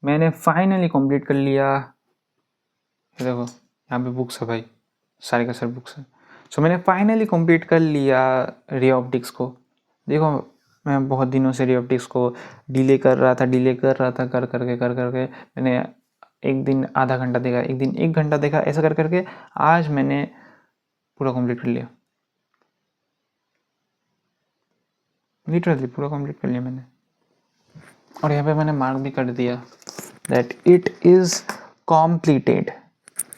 मैंने finally complete कर लिया। ये देखो यहाँ पे बुक्स है भाई, सारे का सारे बुक्स है। सो मैंने फाइनली कंप्लीट कर लिया रे ऑप्टिक्स को। देखो मैं बहुत दिनों से रे ऑप्टिक्स को डिले कर रहा था, कर करके मैंने एक दिन आधा घंटा देखा, एक दिन 1 घंटा देखा, ऐसा कर करके आज मैंने पूरा कंप्लीट कर लिया। लिटरली पूरा कंप्लीट कर लिया मैंने। और यहाँ पे मैंने मार्क भी कर दिया that it is completed,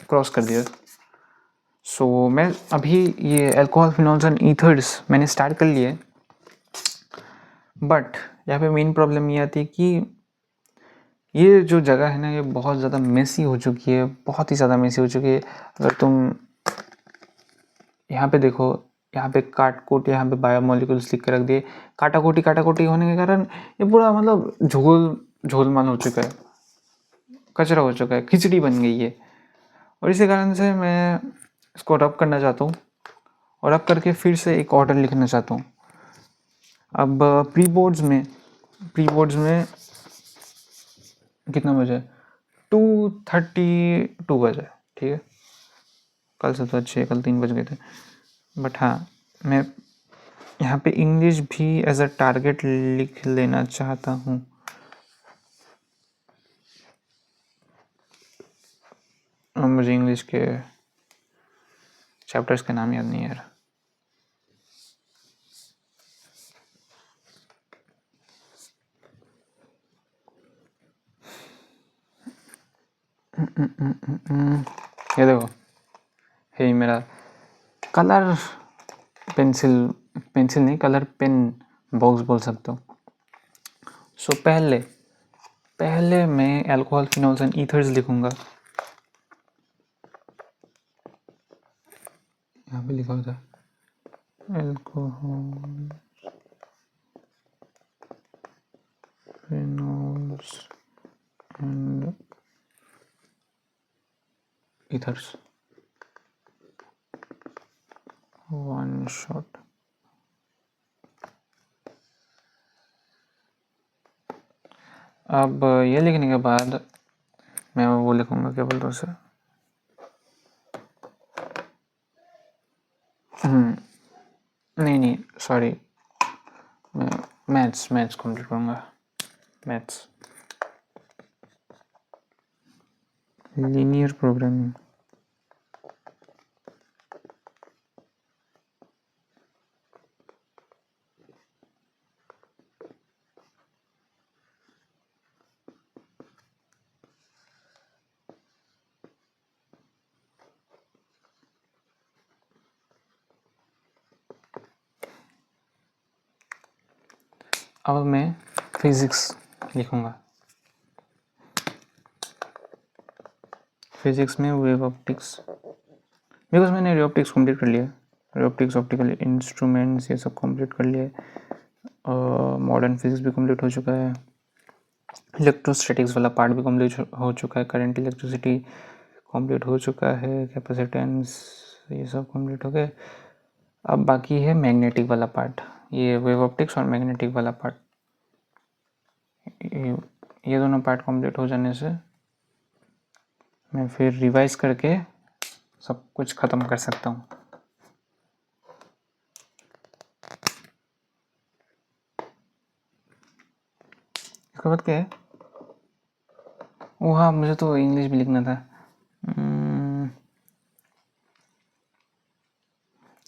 cross कर दिया। सो मैं अभी ये अल्कोहल फिनोल्स एंड ईथर्स मैंने स्टार्ट कर लिए, बट यहाँ पे मेन प्रॉब्लम ये आती है कि ये जो जगह है ना, ये बहुत ज़्यादा मेसी हो चुकी है, बहुत ही ज़्यादा मेसी हो चुकी है। अगर तुम यहाँ पे देखो, यहाँ पे काटकोट, यहाँ पे बायोमोलिक्यूल्स लिख के रख दिए। काटाकोटी होने के कारण ये पूरा मतलब झोलमाल हो चुका है, कचरा हो चुका है, खिचड़ी बन गई है। और इसी कारण से मैं इसको रब करना चाहता हूँ, और रब करके फिर से एक ऑर्डर लिखना चाहता हूँ। अब प्री बोर्ड्स में कितना बजे? 2:32 बजे, ठीक है। कल से तो अच्छे, कल 3 बज गए थे। बट हाँ, मैं यहाँ पे इंग्लिश भी एज अ टारगेट लिख लेना चाहता हूँ। मुझे इंग्लिश के चैप्टर्स के नाम याद नहीं है यार। ये देखो, हे मेरा कलर पेंसिल नहीं, कलर पेन बॉक्स बोल सकते हो। सो पहले मैं अल्कोहल फिनोल्स एंड ईथर्स लिखूंगा। यहाँ पे लिखा होता है alcohol phenols and ethers, one shot. अब ये लिखने के बाद मैं वो लिखूंगा, क्या बोलते हैं उसे, नहीं सॉरी, मैं मैथ्स कंप्लीट करूँगा। Maths, linear programming. अब मैं फिज़िक्स लिखूंगा। फिज़िक्स में वेव ऑप्टिक्स, बिकॉज मैंने रे ऑप्टिक्स कंप्लीट कर लिया। रे ऑप्टिक्स, ऑप्टिकल इंस्ट्रूमेंट्स, ये सब कंप्लीट कर लिए। मॉडर्न फिजिक्स भी कंप्लीट हो चुका है। इलेक्ट्रोस्टैटिक्स वाला पार्ट भी कंप्लीट हो चुका है। करंट इलेक्ट्रिसिटी कंप्लीट हो चुका है। कैपेसिटेंस, ये सब कंप्लीट हो गए। अब बाकी है मैग्नेटिक वाला पार्ट, ये वेव ऑप्टिक्स और मैग्नेटिक वाला पार्ट। ये दोनों पार्ट कंप्लीट हो जाने से मैं फिर रिवाइज करके सब कुछ ख़त्म कर सकता हूँ। इसके बाद क्या है? ओ हाँ, मुझे तो इंग्लिश भी लिखना था।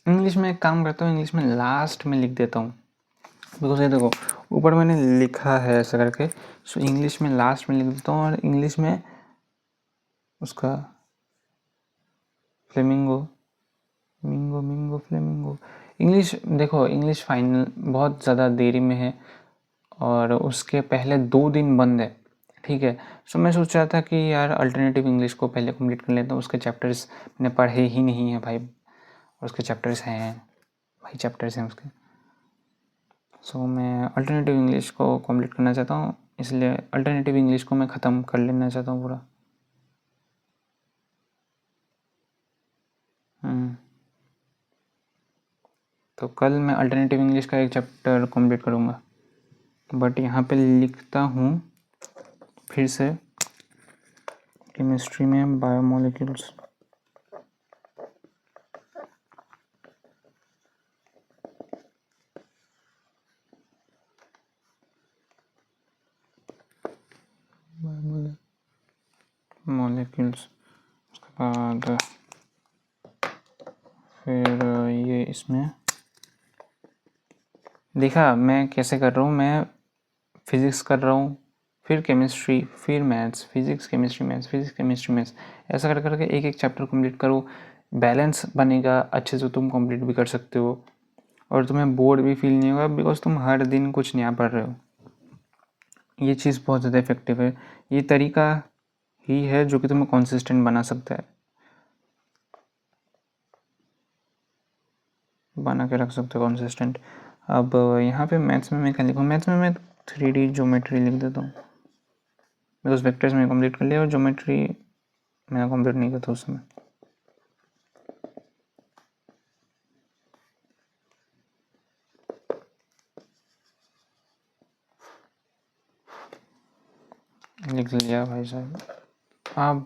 इंग्लिश में एक काम करता हूँ, इंग्लिश में लास्ट में लिख देता हूँ, बिकॉज ये देखो ऊपर मैंने लिखा है ऐसा करके। सो इंग्लिश में लास्ट में लिख देता हूँ, और इंग्लिश में उसका फ्लेमिंगो, मिंगो फ्लेमिंगो। इंग्लिश देखो, इंग्लिश फाइनल बहुत ज़्यादा देरी में है, और उसके पहले 2 दिन बंद है, ठीक है। सो मैं सोच रहा था कि यार अल्टरनेटिव इंग्लिश को पहले कंप्लीट कर लेता हूँ। उसके चैप्टर्स मैंने पढ़े ही नहीं है भाई, और उसके चैप्टर्स हैं भाई, चैप्टर्स हैं उसके। सो मैं अल्टरनेटिव इंग्लिश को कंप्लीट करना चाहता हूँ, इसलिए अल्टरनेटिव इंग्लिश को मैं ख़त्म कर लेना चाहता हूँ पूरा। तो कल मैं अल्टरनेटिव इंग्लिश का एक चैप्टर कंप्लीट करूँगा। बट यहाँ पे लिखता हूँ फिर से केमिस्ट्री में बायोमोलिक्यूल्स, मॉलिक्यूल्स, उसके बाद फिर ये इसमें देखा मैं कैसे कर रहा हूँ, मैं फिज़िक्स कर रहा हूँ, फिर केमिस्ट्री, फिर maths, physics chemistry maths, physics chemistry maths, ऐसा कर करके एक एक चैप्टर कंप्लीट करो, बैलेंस बनेगा अच्छे से, तुम कंप्लीट भी कर सकते हो और तुम्हें बोर्ड भी फील नहीं होगा बिकॉज तुम हर दिन कुछ नया पढ़ रहे हो। ये चीज़ बहुत ज़्यादा इफेक्टिव है, ये तरीका ही है जो कि तुम्हें कंसिस्टेंट बना सकता है, बना के रख सकते हो कंसिस्टेंट। अब यहाँ पे मैथ्स में मैं क्या लिखूँ, मैथ्स में मैं 3D ज्योमेट्री लिख देता हूँ बिकॉज वेक्टर्स में कंप्लीट कर लिया और ज्योमेट्री मैंने कंप्लीट नहीं किया था उस समय। लिख लिया भाई साहब। अब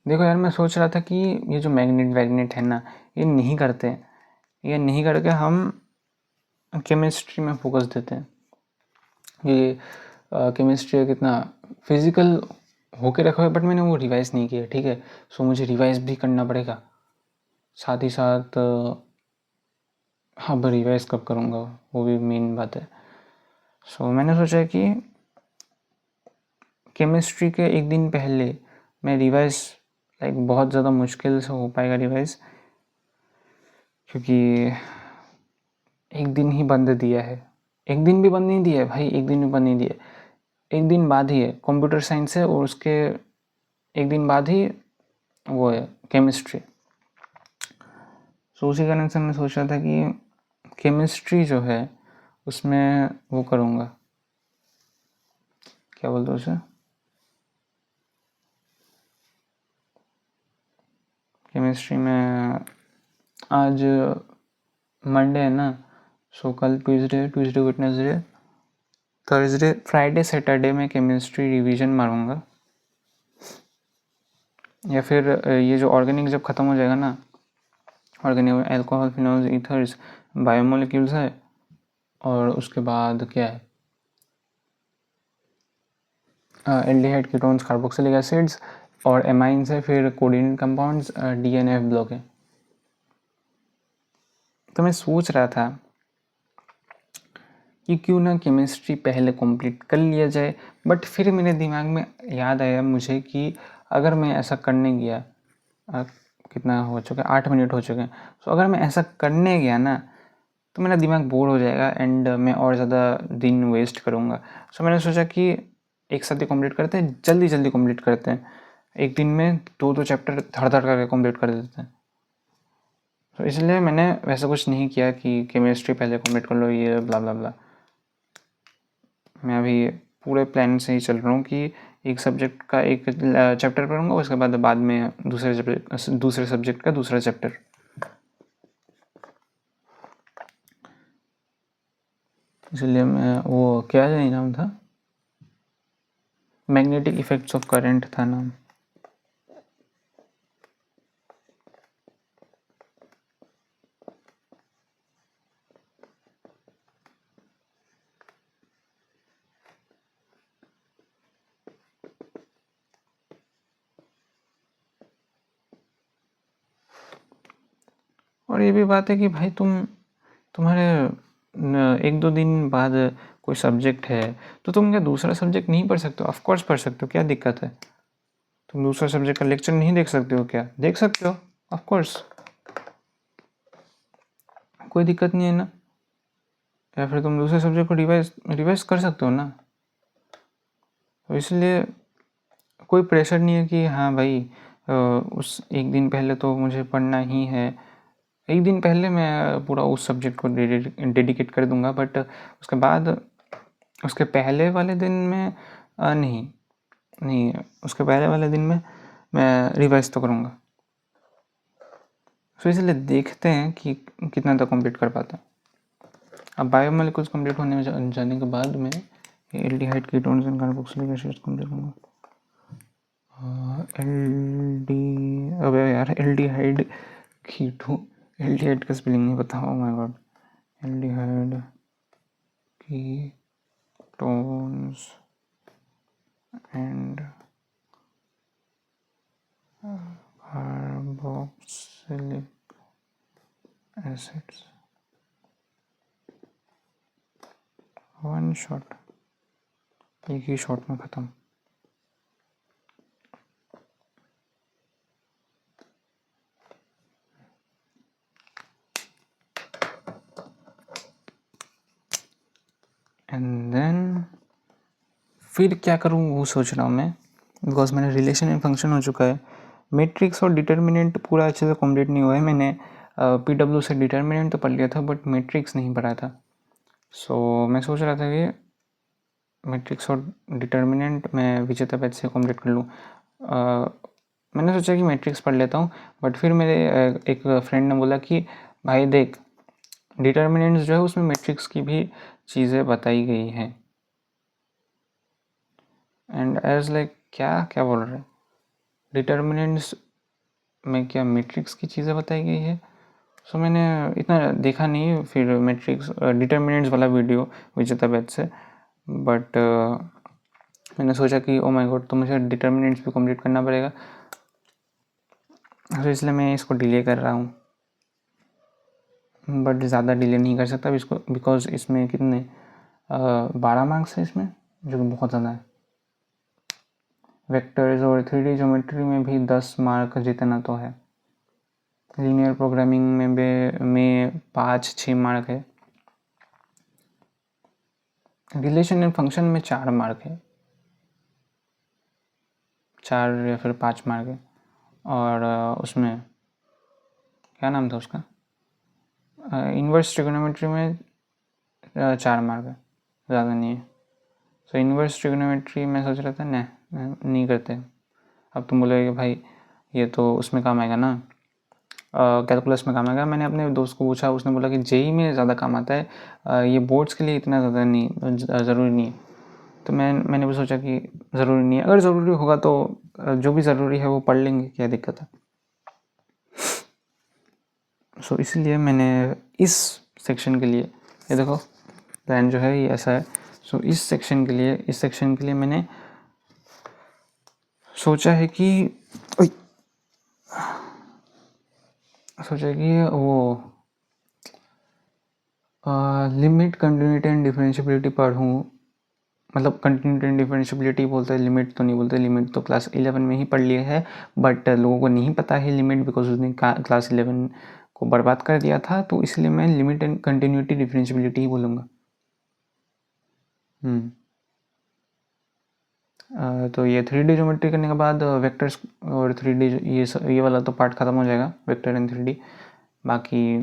देखो यार, मैं सोच रहा था कि ये जो मैग्नेट वैग्नेट है ना, ये नहीं करते, ये नहीं करके हम केमिस्ट्री में फोकस देते हैं। ये केमिस्ट्री कितना फिजिकल होके रखा है बट मैंने वो रिवाइज नहीं किया, ठीक है, सो मुझे रिवाइज भी करना पड़ेगा साथ ही साथ। हाँ, अब रिवाइज कब करूँगा वो भी मेन बात है। सो मैंने सोचा कि केमिस्ट्री के एक दिन पहले मैं रिवाइज, लाइक बहुत ज़्यादा मुश्किल से हो पाएगा रिवाइज, क्योंकि एक दिन ही बंद दिया है, एक दिन भी बंद नहीं दिया है भाई, एक दिन भी बंद नहीं दिया, एक दिन बाद ही है कंप्यूटर साइंस है और उसके एक दिन बाद ही वो है केमिस्ट्री। सो उसी कारण से मैं सोच रहा था कि केमिस्ट्री जो है उसमें वो करूँगा, क्या बोलते हैं उसे, केमिस्ट्री में आज मंडे है ना, सो कल Tuesday Wednesday Thursday Friday Saturday में केमिस्ट्री रिवीजन मारूंगा, या फिर ये जो ऑर्गेनिक जब ख़त्म हो जाएगा ना, organic alcohol phenols ethers biomolecules है और उसके बाद क्या है, एल्डिहाइड कीटोन्स कार्बोक्सिलिक एसिड्स और एमाइंस है, फिर कोऑर्डिनेट कंपाउंड्स DNF ब्लॉक है। तो मैं सोच रहा था कि क्यों ना केमिस्ट्री पहले कंप्लीट कर लिया जाए, बट फिर मेरे दिमाग में याद आया मुझे कि अगर मैं ऐसा करने गया, कितना हो चुका है, 8 मिनट हो चुके हैं, तो अगर मैं ऐसा करने गया ना तो मेरा दिमाग बोर हो जाएगा एंड मैं और ज़्यादा दिन वेस्ट करूँगा। सो मैंने सोचा कि एक साथ ही कंप्लीट करते हैं, जल्दी जल्दी कंप्लीट करते हैं, एक दिन में 2-2 चैप्टर धड़ धड़ करके कंप्लीट कर देते हैं। तो इसलिए मैंने वैसा कुछ नहीं किया कि केमिस्ट्री पहले कंप्लीट कर लो ये ब्ला ब्ला ब्ला। मैं अभी पूरे प्लान से ही चल रहा हूँ कि एक सब्जेक्ट का एक चैप्टर पढ़ूंगा, उसके बाद में दूसरे सब्जेक्ट का दूसरा चैप्टर। इसलिए मैं वो क्या नहीं नाम था, मैग्नेटिक इफेक्ट्स ऑफ करंट था नाम। और ये भी बात है कि भाई तुम्हारे 1-2 दिन बाद कोई सब्जेक्ट है तो तुम क्या दूसरा सब्जेक्ट नहीं पढ़ सकते हो? ऑफ कोर्स पढ़ सकते हो, क्या दिक्कत है? तुम दूसरा सब्जेक्ट का लेक्चर नहीं देख सकते हो क्या? देख सकते हो, ऑफ कोर्स, कोई दिक्कत नहीं है ना। या फिर तुम दूसरे सब्जेक्ट को रिवाइज कर सकते हो ना। तो इसलिए कोई प्रेशर नहीं है कि हाँ भाई उस एक दिन पहले तो मुझे पढ़ना ही है, एक दिन पहले मैं पूरा उस सब्जेक्ट को डेडिकेट कर दूंगा, बट उसके बाद उसके पहले वाले दिन में नहीं, उसके पहले वाले दिन में मैं रिवाइज तो करूँगा। तो इसलिए देखते हैं कि कितना तक कंप्लीट कर पाते हैं। अब बायोमोलिक्यूल्स कंप्लीट होने में जाने के बाद में aldehyde ketones and carboxylic acids complete करूँगा। अबे यार एल्डिहाइड कीटो, एल्डिहाइड का स्पेलिंग नहीं पता। Oh my God, aldehyde ketones and carboxylic acids, one shot, एक ही शॉट में ख़त्म। एंड देन फिर क्या करूँ वो सोच रहा हूँ मैं, बिकॉज मैंने रिलेशन एंड फंक्शन हो चुका है। मैट्रिक्स और डिटर्मिनेंट पूरा अच्छे से कंप्लीट नहीं हुआ है। मैंने पीडब्ल्यू से डिटर्मिनेंट तो पढ़ लिया था बट मैट्रिक्स नहीं पढ़ा था। सो मैं सोच रहा था कि मैट्रिक्स और डिटर्मिनेंट मैं विजेता बैच से कंप्लीट कर लूँ। मैंने सोचा कि मैट्रिक्स पढ़ लेता हूँ, बट फिर मेरे एक फ्रेंड ने बोला कि भाई देख, डिटर्मिनेंट्स जो है उसमें मैट्रिक्स की भी चीज़ें बताई गई हैं। एंड एज लाइक क्या क्या बोल रहे हैं, डिटर्मिनेंट्स में क्या मैट्रिक्स की चीज़ें बताई गई है? सो मैंने इतना देखा नहीं फिर मैट्रिक्स डिटर्मिनेंट्स वाला वीडियो विजेता बैच से, बट मैंने सोचा कि ओ माय गॉड, तो मुझे डिटर्मिनेंट्स भी कंप्लीट करना पड़ेगा, तो इसलिए मैं इसको डिले कर रहा हूँ। बट ज़्यादा डिले नहीं कर सकता इसको, बिकॉज इसमें कितने 12 मार्क्स है इसमें, जो कि बहुत ज़्यादा है। वेक्टर्स और 3D ज्योमेट्री में भी 10 मार्क जितना तो है। लीनियर प्रोग्रामिंग में 5-6 मार्क है। रिलेशन एंड फंक्शन में 4 मार्क है, 4 या फिर 5 मार्क है। और उसमें क्या नाम था उसका, इन्वर्स ट्रिगोनोमेट्री में 4 मार्क है, ज़्यादा नहीं है। सो इन्वर्स ट्रिगोनोमेट्री मैं सोच रहा था नहीं करते। अब तुम बोलोगे कि भाई ये तो उसमें काम आएगा ना, कैलकुलस में काम आएगा। मैंने अपने दोस्त को पूछा, उसने बोला कि जेई में ज़्यादा काम आता है, ये बोर्ड्स के लिए इतना ज़्यादा नहीं, ज़रूरी नहीं है। तो मैंने भी सोचा कि ज़रूरी नहीं है, अगर ज़रूरी होगा तो जो भी ज़रूरी है वो पढ़ लेंगे, क्या दिक्कत है। सो इसलिए मैंने इस सेक्शन के लिए, ये देखो प्लान जो है ये ऐसा है। सो इस सेक्शन के लिए मैंने सोचा है कि वो लिमिट, कंटिन्यूटी एंड डिफरेंशियबिलिटी पढ़ूँ। मतलब कंटिन्यूटी एंड डिफरेंशियबिलिटी बोलते हैं, लिमिट तो नहीं बोलते। लिमिट तो क्लास 11 में ही पढ़ लिया है, बट लोगों को नहीं पता है लिमिट, बिकॉज उसने क्लास 11 को बर्बाद कर दिया था। तो इसलिए मैं लिमिट एंड कंटिन्यूटी डिफरेंशियबिलिटी ही बोलूँगा। तो ये 3D ज्योमेट्री करने के बाद वेक्टर्स और 3D ये वाला तो पार्ट ख़त्म हो जाएगा, वेक्टर एंड 3D। बाकी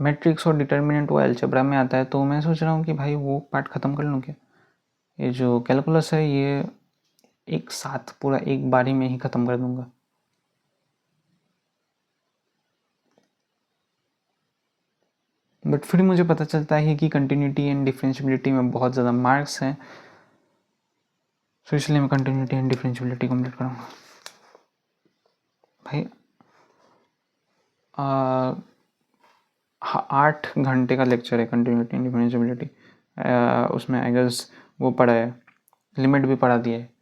मैट्रिक्स और डिटर्मिनेंट वो अलजेब्रा में आता है, तो मैं सोच रहा हूँ कि भाई वो पार्ट ख़त्म कर लूँ क्या। ये जो कैलकुलस है ये एक साथ पूरा एक बारी में ही ख़त्म कर दूंगा। बट फिर मुझे पता चलता है कि कंटिन्यूटी एंड डिफरेंशियबिलिटी में बहुत ज़्यादा मार्क्स हैं, तो इसलिए मैं कंटिन्यूटी एंड डिफरेंशियबिलिटी कंप्लीट करूँगा। भाई 8 घंटे का लेक्चर है कंटिन्यूटी एंड डिफरेंशियबिलिटी। उसमें आई गेस वो पढ़ा है, लिमिट भी पढ़ा दिया है।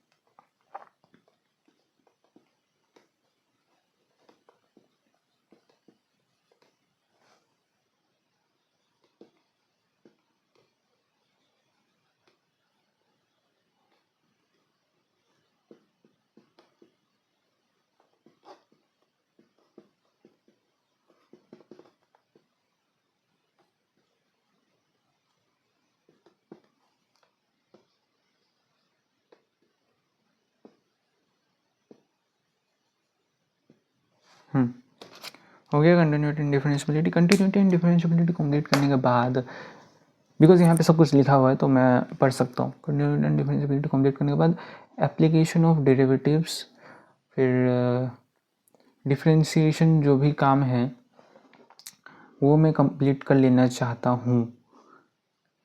हो गया continuity and differentiability. Continuity and differentiability complete करने के बाद, बिकॉज यहाँ पे सब कुछ लिखा हुआ है तो मैं पढ़ सकता हूँ। कंटिन्यूटी एंड डिफरेंशियबिलिटी कंप्लीट करने के बाद एप्लीकेशन ऑफ डेरिवेटिव्स, फिर डिफरेंशिएशन जो भी काम है वो मैं कंप्लीट कर लेना चाहता हूँ।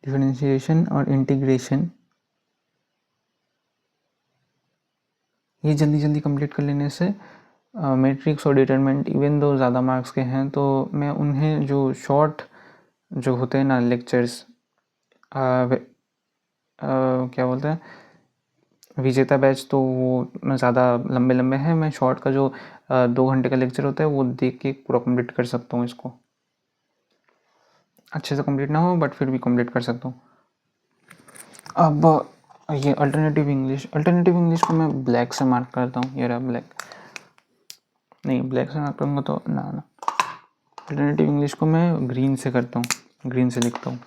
डिफरेंशिएशन और इंटीग्रेशन ये जल्दी जल्दी कंप्लीट कर लेने से मैट्रिक्स और डिटरमिनेंट इवन दो ज़्यादा मार्क्स के हैं तो मैं उन्हें जो शॉर्ट जो होते हैं ना लेक्चर्स, क्या बोलते हैं, विजेता बैच, तो वो ज़्यादा लंबे लंबे हैं, मैं शॉर्ट का जो 2 घंटे का लेक्चर होता है वो देख के पूरा कंप्लीट कर सकता हूँ। इसको अच्छे से कंप्लीट ना हो बट फिर भी कंप्लीट कर सकता हूँ। अब ये अल्टरनेटिव इंग्लिश को मैं ब्लैक से मार्क करता हूँ। ये रहा ब्लैक, नहीं ब्लैक से मार्क करूँगा तो ना अल्टरनेटिव इंग्लिश को मैं ग्रीन से करता हूँ, ग्रीन से लिखता हूँ।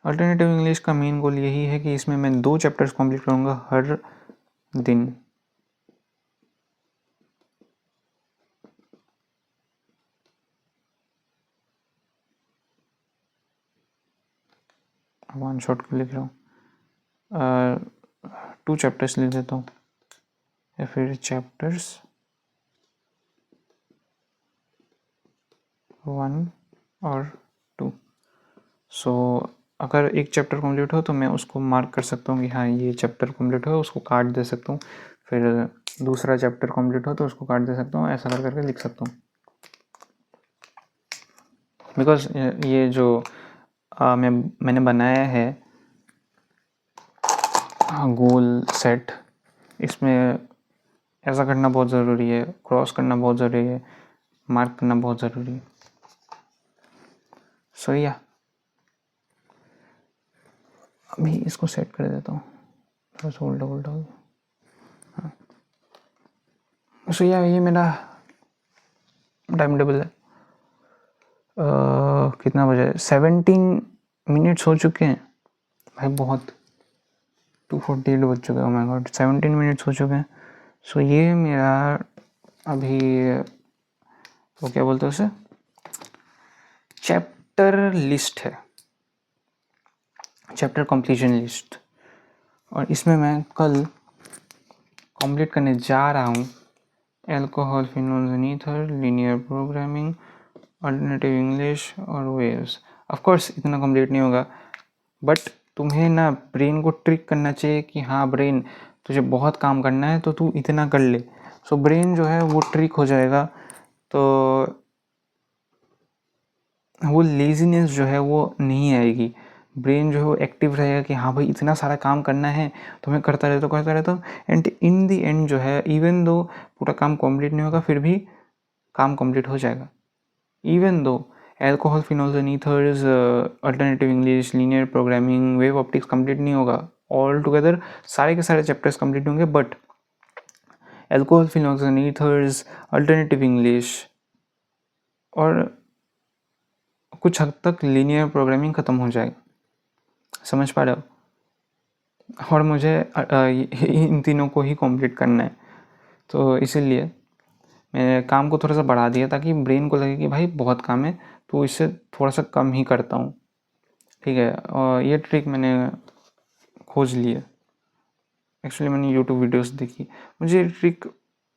अल्टरनेटिव इंग्लिश का मेन गोल यही है कि इसमें मैं 2 चैप्टर्स कंप्लीट करूँगा हर दिन। वन शॉट को लिख रहा हूँ, 2 चैप्टर्स लिख देता हूँ या फिर चैप्टर्स 1 और 2। सो अगर एक चैप्टर कंप्लीट हो तो मैं उसको मार्क कर सकता हूँ कि हाँ ये चैप्टर कंप्लीट हो, उसको काट दे सकता हूँ। फिर दूसरा चैप्टर कंप्लीट हो तो उसको काट दे सकता हूँ, ऐसा कर करके लिख सकता हूँ। बिकॉज ये जो मैंने बनाया है गोल सेट, इसमें ऐसा करना बहुत ज़रूरी है, क्रॉस करना बहुत ज़रूरी है, मार्क करना बहुत ज़रूरी है। सो या अभी इसको सेट कर देता हूँ, थोड़ा सा उल्टा उल्टा हो गया। हाँ सो या ये मेरा टाइम टेबल है। कितना बजे, 17 मिनट्स हो चुके हैं भाई, बहुत 2:48 बज चुके हैं। ओह माय गॉड 17 मिनट्स हो चुके हैं। सो ये मेरा अभी वो क्या बोलते हैं उसे, चैप्टर लिस्ट है, चैप्टर कंप्लीशन लिस्ट। और इसमें मैं कल कंप्लीट करने जा रहा हूँ alcohol, phenols and ether, linear programming, alternative English और वेव्स। ऑफ कोर्स इतना कंप्लीट नहीं होगा बट तुम्हें ना ब्रेन को ट्रिक करना चाहिए कि हाँ ब्रेन तुझे बहुत काम करना है तो तू इतना कर ले। सो ब्रेन जो है वो ट्रिक हो जाएगा, तो वो लेजीनेस जो है वो नहीं आएगी। ब्रेन जो है वो एक्टिव रहेगा कि हाँ भाई इतना सारा काम करना है तो मैं करता रहता हूँ। एंड इन दी एंड जो है इवन दो पूरा काम कंप्लीट नहीं होगा फिर भी काम कंप्लीट हो जाएगा। Even though alcohol, phenols and ethers, alternative English, linear programming, wave optics complete नहीं होगा, ऑल टुगेदर सारे के सारे चैप्टर्स कंप्लीट होंगे but alcohol, phenols and ethers, alternative English और कुछ हद तक लीनियर प्रोग्रामिंग ख़त्म हो जाएगा। समझ पा रहे हो? और मुझे इन तीनों को ही कंप्लीट करना है, तो इसीलिए मैंने काम को थोड़ा सा बढ़ा दिया ताकि ब्रेन को लगे कि भाई बहुत काम है तो इससे थोड़ा सा कम ही करता हूँ। ठीक है, और ये ट्रिक मैंने खोज ली है। एक्चुअली मैंने यूट्यूब वीडियोस देखी, मुझे ट्रिक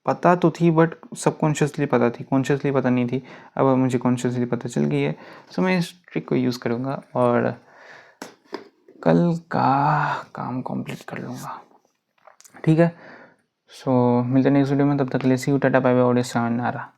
पता तो थी बट सबकॉन्शियसली पता थी, कॉन्शियसली पता नहीं थी। अब मुझे कॉन्शियसली पता चल गई है, सो मैं इस ट्रिक को यूज़ करूँगा और कल का काम कंप्लीट कर लूँगा। ठीक है, सो मिलते हैं नेक्स्ट वीडियो में, तब तक के लिए सी यू, टाटा बाय बाय और श्रावण नारा।